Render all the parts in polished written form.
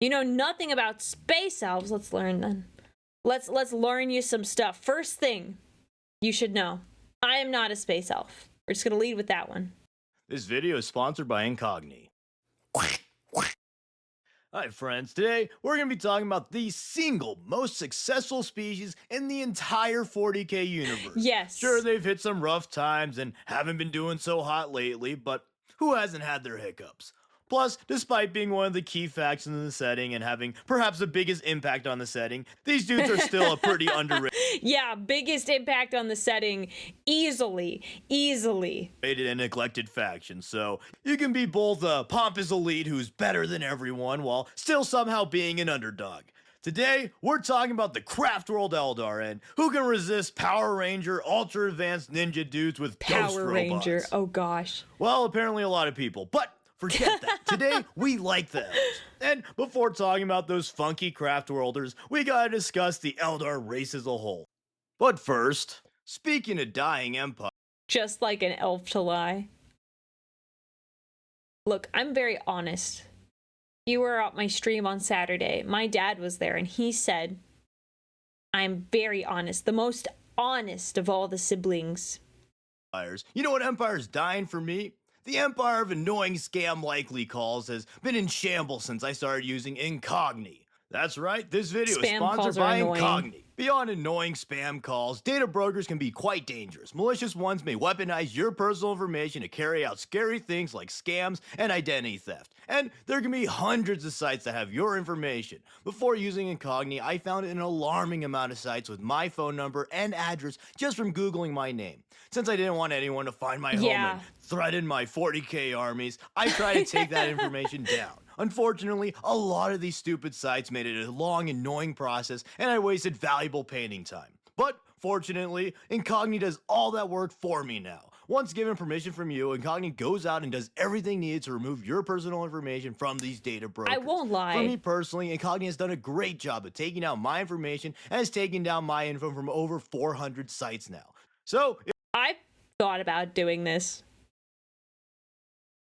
You know nothing about space elves. Let's learn then. Let's learn you some stuff. First thing you should know. I am not a space elf. We're just gonna lead with that one. This video is sponsored by Incogni. Hi friends, today we're going to be talking about the single most successful species in the entire 40k universe. Yes. Sure, they've hit some rough times and haven't been doing so hot lately, but who hasn't had their hiccups? Plus, despite being one of the key factions in the setting and having perhaps the biggest impact on the setting, these dudes are still a pretty underrated Yeah, biggest impact on the setting, easily. and neglected faction. So you can be both a pompous elite who's better than everyone while still somehow being an underdog. Today, we're talking about the Craftworld Eldar and who can resist Power Ranger, ultra advanced ninja dudes with ghost Power robots. Ranger, oh gosh. Well, apparently a lot of people, but forget that. Today, we like the elves. And before talking about those funky Craftworlders, we gotta discuss the Eldar race as a whole. But first, speaking of dying empire, Just like an elf to lie. Look, I'm very honest. You were at my stream on Saturday. My dad was there and he said, I'm very honest. The most honest of all the siblings. you know what empire's dying for me? The empire of annoying scam likely calls has been in shambles since I started using Incogni. That's right, this video is Spam calls sponsored are by annoying. Incogni. Beyond annoying spam calls, data brokers can be quite dangerous. Malicious ones may weaponize your personal information to carry out scary things like scams and identity theft. And there can be hundreds of sites that have your information. Before using Incogni, I found an alarming amount of sites with my phone number and address just from Googling my name. Since I didn't want anyone to find my home and threaten my 40k armies, I tried to take that information down. Unfortunately, a lot of these stupid sites made it a long, annoying process, and I wasted valuable painting time. But fortunately, Incogni does all that work for me now. Once given permission from you, Incogni goes out and does everything needed to remove your personal information from these data brokers. I won't lie. For me personally, Incogni has done a great job of taking out my information and has taken down my info from over 400 sites now. So, I thought about doing this.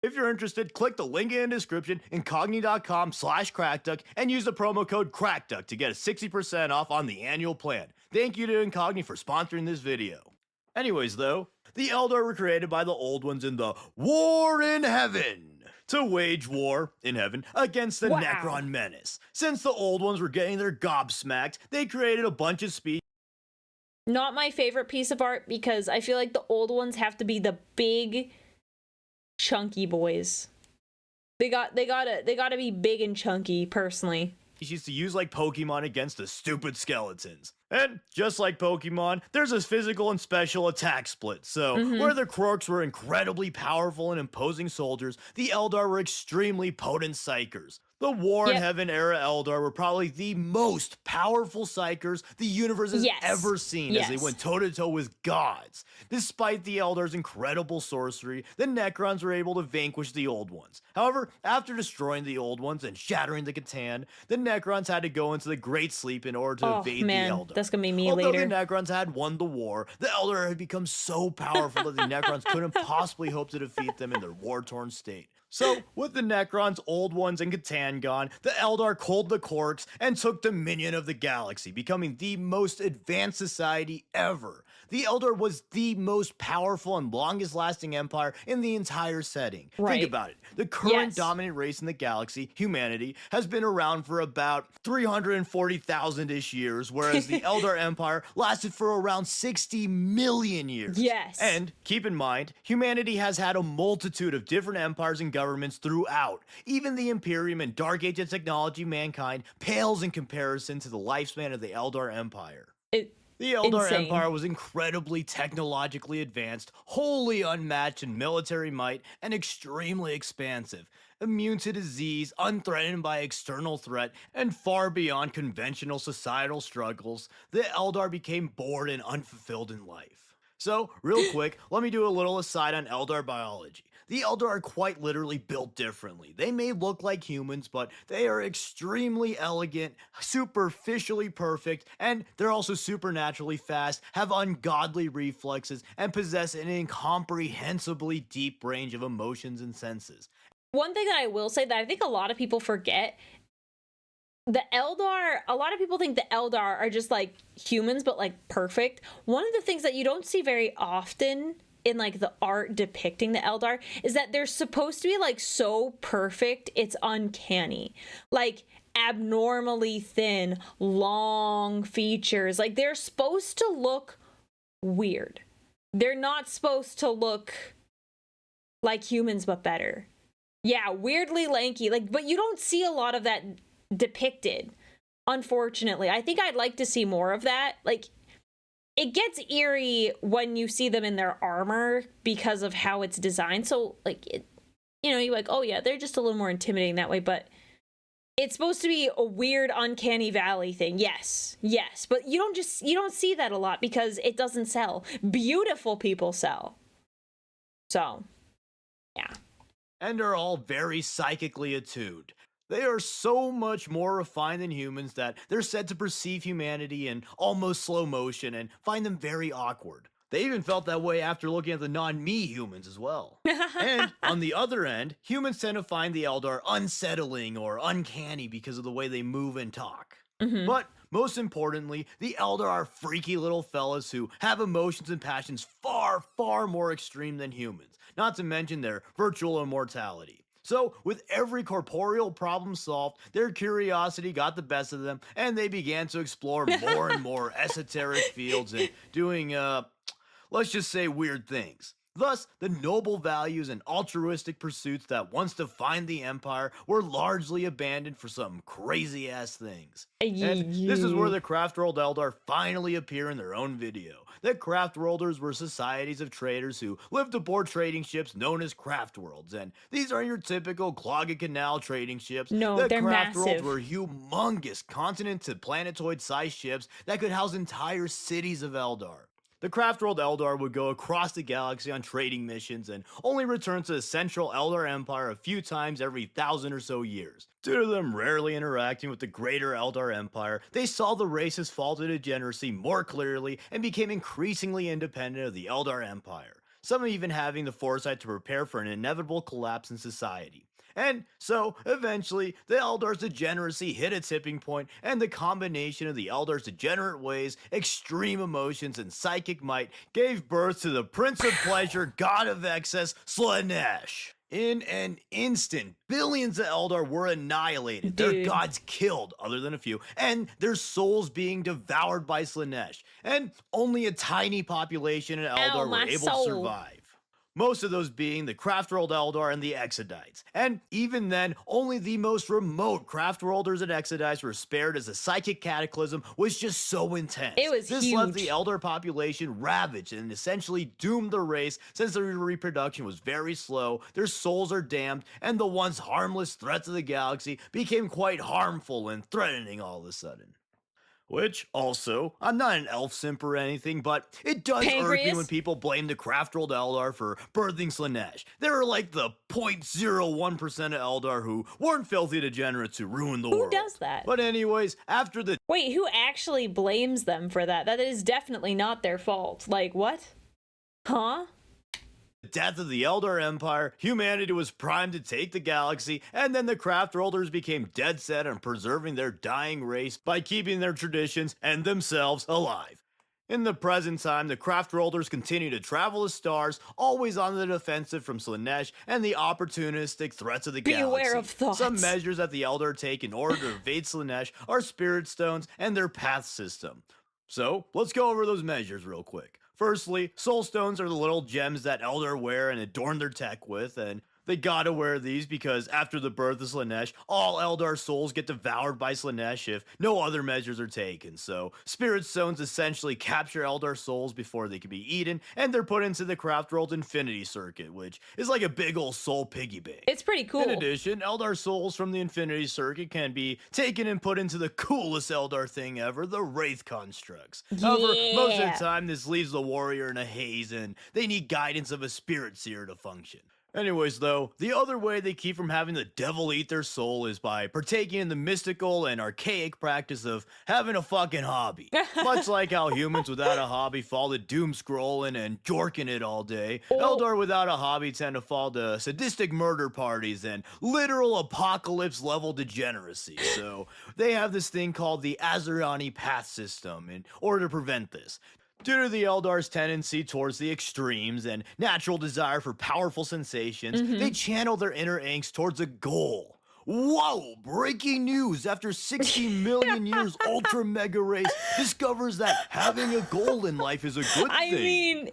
if you're interested, click the link in the description, incogni.com/KrakDuk, and use the promo code KrakDuk to get a 60% off on the annual plan. Thank you to Incogni for sponsoring this video. Anyways though, the Eldar were created by the Old Ones in the War in Heaven to wage war in heaven against the Necron menace. Since the Old Ones were getting their gobsmacked, they created a bunch of species. Not my favorite piece of art because I feel like the old ones have to be the big chunky boys. They gotta be big and chunky, personally. To use like Pokemon against the stupid skeletons. And just like Pokemon, there's a physical and special attack split. So where the Kroaks were incredibly powerful and imposing soldiers, the Eldar were extremely potent psychers. The War in Heaven era Eldar were probably the most powerful psychers the universe has ever seen as they went toe-to-toe with gods. Despite the Eldar's incredible sorcery, the Necrons were able to vanquish the Old Ones. However, after destroying the Old Ones and shattering the Catan, the Necrons had to go into the Great Sleep in order to evade the Eldar. That's gonna be me Although later. the Necrons had won the war, the Eldar had become so powerful that the Necrons couldn't possibly hope to defeat them in their war-torn state. So, with the Necrons, Old Ones, and Catan gone, the Eldar culled the Korks and took dominion of the galaxy, becoming the most advanced society ever. The Eldar was the most powerful and longest-lasting empire in the entire setting. Think about it. The current dominant race in the galaxy, humanity, has been around for about 340,000-ish years, whereas the Eldar Empire lasted for around 60 million years. And, keep in mind, humanity has had a multitude of different empires and governments throughout. Even the Imperium and Dark Age of technology mankind pales in comparison to the lifespan of the Eldar Empire. The Eldar Empire was incredibly technologically advanced, wholly unmatched in military might, and extremely expansive. Immune to disease, unthreatened by external threat, and far beyond conventional societal struggles, the Eldar became bored and unfulfilled in life. So, real quick, let me do a little aside on Eldar biology. The Eldar are quite literally built differently. They may look like humans, but they are extremely elegant, superficially perfect, and they're also supernaturally fast, have ungodly reflexes, and possess an incomprehensibly deep range of emotions and senses. One thing that I will say that I think a lot of people forget the Eldar, a lot of people think the Eldar are just like humans, but like perfect. One of the things that you don't see very often in like the art depicting the Eldar is that they're supposed to be like so perfect, it's uncanny. Like abnormally thin, long features. Like they're supposed to look weird. They're not supposed to look like humans, but better. Yeah, weirdly lanky. Like, but you don't see a lot of that depicted, unfortunately. I think I'd like to see more of that. Like, it gets eerie when you see them in their armor because of how it's designed. So, like, it, you know, you're like, oh yeah, they're just a little more intimidating that way. But it's supposed to be a weird, uncanny valley thing. Yes, yes. But you don't see that a lot because it doesn't sell. Beautiful people sell. So, yeah. And are all very psychically attuned. They are so much more refined than humans that they're said to perceive humanity in almost slow motion and find them very awkward. They even felt that way after looking at the non-me humans as well. And on the other end, humans tend to find the Eldar unsettling or uncanny because of the way they move and talk. Mm-hmm. But most importantly, the Eldar are freaky little fellas who have emotions and passions far, far more extreme than humans, not to mention their virtual immortality. So, with every corporeal problem solved, their curiosity got the best of them, and they began to explore more and more esoteric fields and doing, let's just say weird things. Thus, the noble values and altruistic pursuits that once defined the Empire were largely abandoned for some crazy-ass things. And this is where the Craftworld Eldar finally appear in their own video. The Craftworlders were societies of traders who lived aboard trading ships known as Craftworlds, and these are your typical clog and canal trading ships. No, the they're Craftworlds massive. were humongous continent to planetoid-sized ships that could house entire cities of Eldar. The Craftworld Eldar would go across the galaxy on trading missions and only return to the central Eldar Empire a few times every 1,000 or so years. Due to them rarely interacting with the greater Eldar Empire, they saw the race's fall to degeneracy more clearly and became increasingly independent of the Eldar Empire, some even having the foresight to prepare for an inevitable collapse in society. And so, eventually, the Eldar's degeneracy hit a tipping point, and the combination of the Eldar's degenerate ways, extreme emotions, and psychic might gave birth to the Prince of Pleasure, God of Excess, Slaanesh. In an instant, billions of Eldar were annihilated, their Dude. gods killed, other than a few, and their souls being devoured by Slaanesh. And only a tiny population of Eldar were my able soul. to survive. Most of those being the Craftworld Eldar and the Exodites. And even then, only the most remote Craftworlders and Exodites were spared as the psychic cataclysm was just so intense. It was This left huge. the Eldar population ravaged and essentially doomed the race since their reproduction was very slow, their souls are damned, and the once harmless threats of the galaxy became quite harmful and threatening all of a sudden. Which, also, I'm not an elf simp or anything, but it does irk me Pancreas? when people blame the Craftworld Eldar for birthing Slaanesh. There are like the 0.01% of Eldar who weren't filthy degenerates who ruined the world. Who does that? But anyways, after the Wait, who actually blames them for that? That is definitely not their fault. Like, what? Huh? death of the Eldar Empire, humanity was primed to take the galaxy, and then the Craftworlders became dead set on preserving their dying race by keeping their traditions and themselves alive. In the present time, the Craftworlders continue to travel the stars, always on the defensive from Slaanesh and the opportunistic threats of the galaxy. Beware of thoughts. Some measures that the Eldar take in order to evade Slaanesh are Spirit Stones and their path system. So, let's go over those measures real quick. Firstly, Soul Stones are the little gems that Eldar wear and adorn their tech with, and they gotta wear these because after the birth of Slaanesh, all Eldar souls get devoured by Slaanesh if no other measures are taken. So, Spirit Stones essentially capture Eldar souls before they can be eaten, and they're put into the Craftworld Infinity Circuit, which is like a big ol' soul piggy bank. It's pretty cool. In addition, Eldar souls from the Infinity Circuit can be taken and put into the coolest Eldar thing ever, the Wraith Constructs. However, most of Yeah. the time this leaves the warrior in a haze and they need guidance of a Spirit Seer to function. Anyways, though, the other way they keep from having the devil eat their soul is by partaking in the mystical and archaic practice of having a fucking hobby. Much like how humans without a hobby fall to doom scrolling and jorking it all day, Eldar without a hobby tend to fall to sadistic murder parties and literal apocalypse level degeneracy. So they have this thing called the Azariani path system in order to prevent this. Due to the Eldar's tendency towards the extremes and natural desire for powerful sensations, they channel their inner angst towards a goal. Whoa! Breaking news! After 60 million years, Ultra Mega Race discovers that having a goal in life is a good thing. I mean,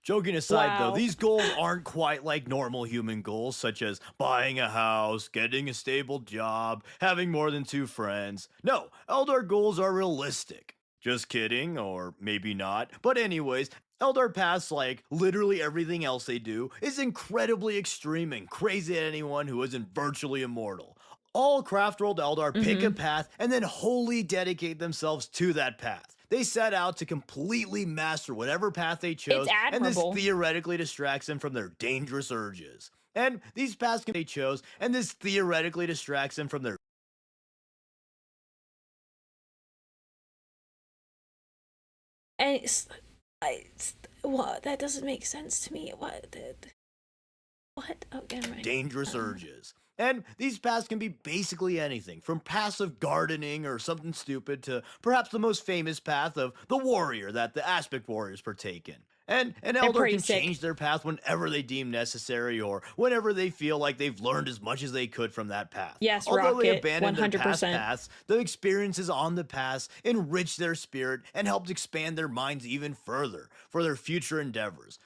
joking aside, wow. though, these goals aren't quite like normal human goals, such as buying a house, getting a stable job, having more than 2 friends. No, Eldar goals are realistic. Just kidding, or maybe not. But anyways, Eldar paths, like literally everything else they do, is incredibly extreme and crazy at anyone who isn't virtually immortal. All craft-rolled Eldar pick a path and then wholly dedicate themselves to that path. They set out to completely master whatever path they chose, and this theoretically distracts them from their dangerous urges. And these paths they chose, and this theoretically distracts them from their And what? That doesn't make sense to me. What? Oh, never mind. dangerous urges. And these paths can be basically anything, from passive gardening or something stupid to perhaps the most famous path of the warrior that the aspect warriors partake in. And an Eldar can change their path whenever they deem necessary or whenever they feel like they've learned as much as they could from that path. Yes, Although they Rocket, abandoned their 100%. past paths, the experiences on the paths enrich their spirit and helped expand their minds even further for their future endeavors.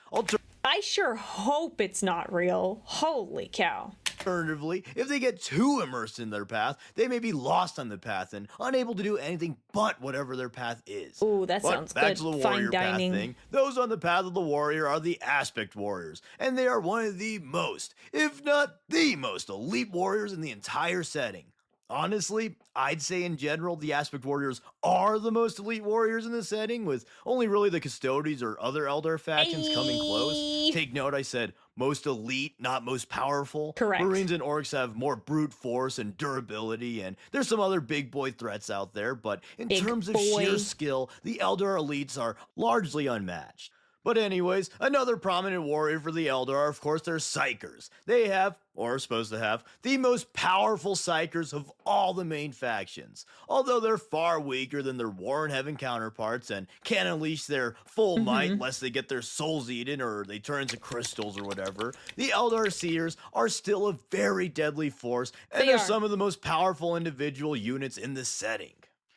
I sure hope it's not real. Holy cow. Alternatively, if they get too immersed in their path, they may be lost on the path and unable to do anything but whatever their path is. Ooh, that sounds back good. to the Fine warrior dining. path thing. Those on the path of the warrior are the aspect warriors, and they are one of the most, if not the most, elite warriors in the entire setting. Honestly, I'd say in general, the aspect warriors are the most elite warriors in the setting, with only really the Custodians or other Eldar factions coming close. Take note, I said most elite, not most powerful. Correct. Marines and Orcs have more brute force and durability, and there's some other big boy threats out there, but in terms of sheer skill, the Eldar elites are largely unmatched. But anyways, another prominent warrior for the Eldar are, of course, their Psykers. They have, or are supposed to have, the most powerful Psykers of all the main factions. Although they're far weaker than their War in Heaven counterparts and can't unleash their full might lest they get their souls eaten or they turn into crystals or whatever, the Eldar Seers are still a very deadly force, and they're some of the most powerful individual units in the setting.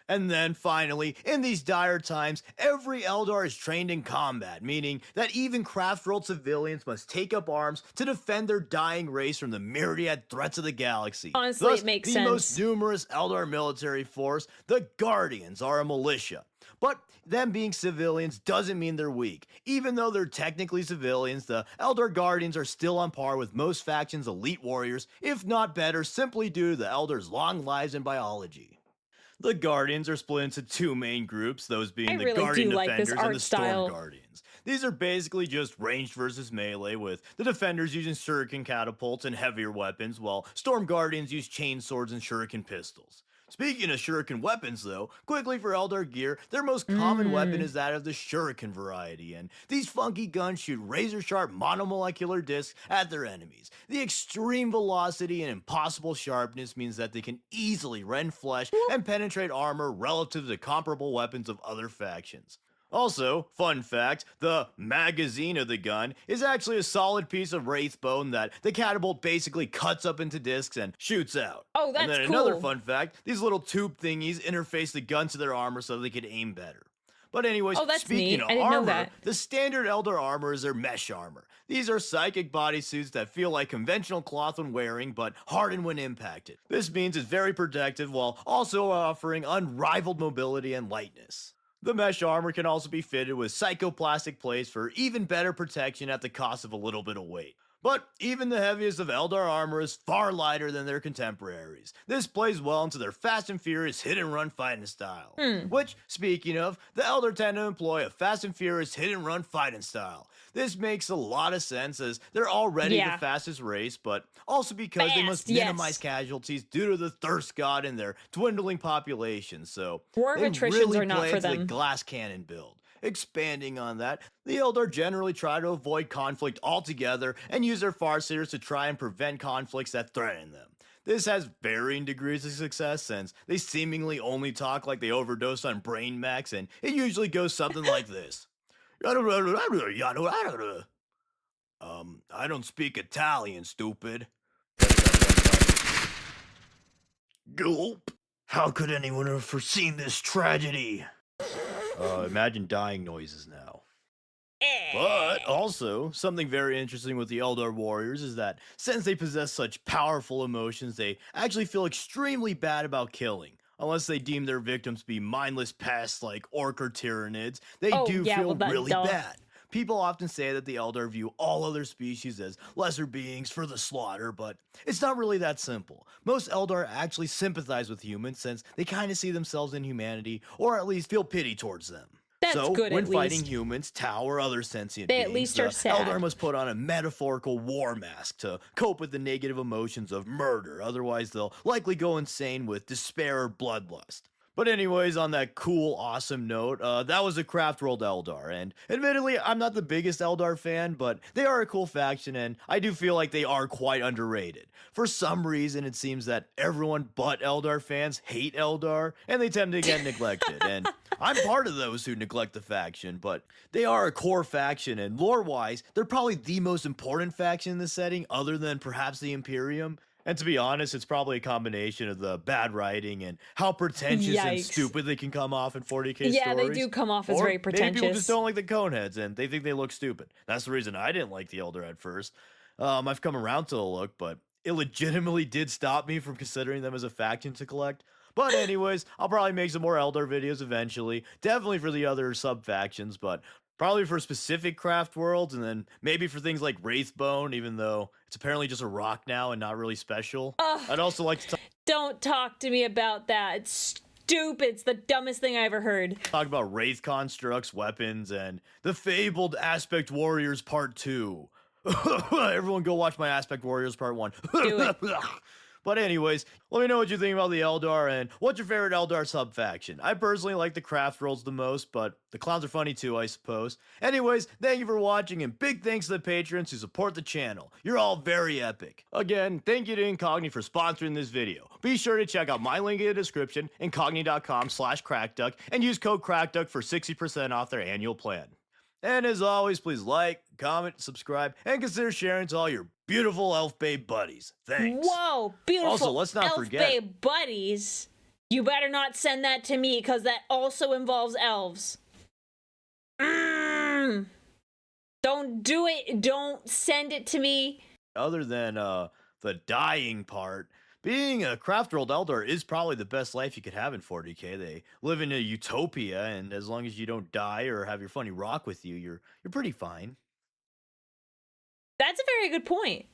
And then finally, in these dire times, every Eldar is trained in combat, meaning that even craft-rolled civilians must take up arms to defend their dying race from the myriad threats of the galaxy. Honestly, Thus, it makes the sense. most numerous Eldar military force, the Guardians, are a militia. But them being civilians doesn't mean they're weak. Even though they're technically civilians, the Eldar Guardians are still on par with most factions' elite warriors, if not better, simply due to the Eldars' long lives and biology. The Guardians are split into 2 main groups, those being the Guardian Defenders and the Storm Guardians. These are basically just ranged versus melee, with the Defenders using shuriken catapults and heavier weapons, while Storm Guardians use chain swords and shuriken pistols. Speaking of shuriken weapons, though, quickly for Eldar gear, their most common weapon is that of the shuriken variety, and these funky guns shoot razor-sharp monomolecular discs at their enemies. The extreme velocity and impossible sharpness means that they can easily rend flesh and penetrate armor relative to comparable weapons of other factions. Also, fun fact, the magazine of the gun is actually a solid piece of wraith bone that the catapult basically cuts up into discs and shoots out. Oh, that's cool. And then another fun fact, these little tube thingies interface the gun to their armor so they can aim better. But anyways, speaking of armor, the standard Eldar armor is their mesh armor. These are psychic bodysuits that feel like conventional cloth when wearing, but harden when impacted. This means it's very protective while also offering unrivaled mobility and lightness. The mesh armor can also be fitted with psychoplastic plates for even better protection at the cost of a little bit of weight. But even the heaviest of Eldar armor is far lighter than their contemporaries. This plays well into their fast and furious hit-and-run fighting style. Which, speaking of, the Eldar tend to employ a fast and furious hit-and-run fighting style. This makes a lot of sense as they're already the fastest race, but also because they must minimize casualties due to the thirst god and their dwindling population, so War of they attritions really are not play for into the them. glass cannon build. Expanding on that, the Eldar generally try to avoid conflict altogether and use their Farseers to try and prevent conflicts that threaten them. This has varying degrees of success since they seemingly only talk like they overdose on brain max, and it usually goes something like this. I don't speak Italian, stupid. Gulp. How could anyone have foreseen this tragedy? Imagine dying noises now. But also, something very interesting with the Eldar warriors is that since they possess such powerful emotions, they actually feel extremely bad about killing. Unless they deem their victims to be mindless pests like orc or tyranids, they do feel really bad. People often say that the Eldar view all other species as lesser beings for the slaughter, but it's not really that simple. Most Eldar actually sympathize with humans since they kind of see themselves in humanity, or at least feel pity towards them. That's good, when at fighting least. humans, Tau, or other sentient They beings, at least the are sad. Eldar must put on a metaphorical war mask to cope with the negative emotions of murder, otherwise they'll likely go insane with despair or bloodlust. But anyways, on that cool, awesome note, that was the Craft World Eldar, and admittedly, I'm not the biggest Eldar fan, but they are a cool faction, and I do feel like they are quite underrated. For some reason, it seems that everyone but Eldar fans hate Eldar, and they tend to get neglected, and I'm part of those who neglect the faction, but they are a core faction, and lore-wise, they're probably the most important faction in the setting, other than perhaps the Imperium. And to be honest, it's probably a combination of the bad writing and how pretentious and stupid they can come off in 40k stories. Yeah, they do come off as very pretentious. Maybe people just don't like the Coneheads and they think they look stupid. That's the reason I didn't like the Eldar at first. I've come around to the look, but it legitimately did stop me from considering them as a faction to collect. But anyways, I'll probably make some more Eldar videos eventually. Definitely for the other sub-factions, but probably for specific craft worlds, and then maybe for things like Wraithbone, even though it's apparently just a rock now and not really special. I'd also like to Don't talk to me about that. It's stupid. It's the dumbest thing I ever heard. talk about Wraith constructs, weapons, and the fabled Aspect Warriors Part 2. Everyone go watch my Aspect Warriors Part 1. Do it. But anyways, let me know what you think about the Eldar and what's your favorite Eldar sub-faction. I personally like the craft rolls the most, but the clowns are funny too, I suppose. Anyways, thank you for watching, and big thanks to the patrons who support the channel. You're all very epic. Again, thank you to Incogni for sponsoring this video. Be sure to check out my link in the description, incogni.com/KrakDuk, and use code KrakDuk for 60% off their annual plan. And as always, please like, comment, subscribe, and consider sharing to all your beautiful elf babe buddies. Thanks. Whoa, beautiful. Also, let's not elf forget- babe buddies. You better not send that to me, because that also involves elves. Don't do it. Don't send it to me. Other than the dying part, being a craft world Eldar is probably the best life you could have in 40k. They live in a utopia, and as long as you don't die or have your funny rock with you, you're pretty fine. That's a very good point.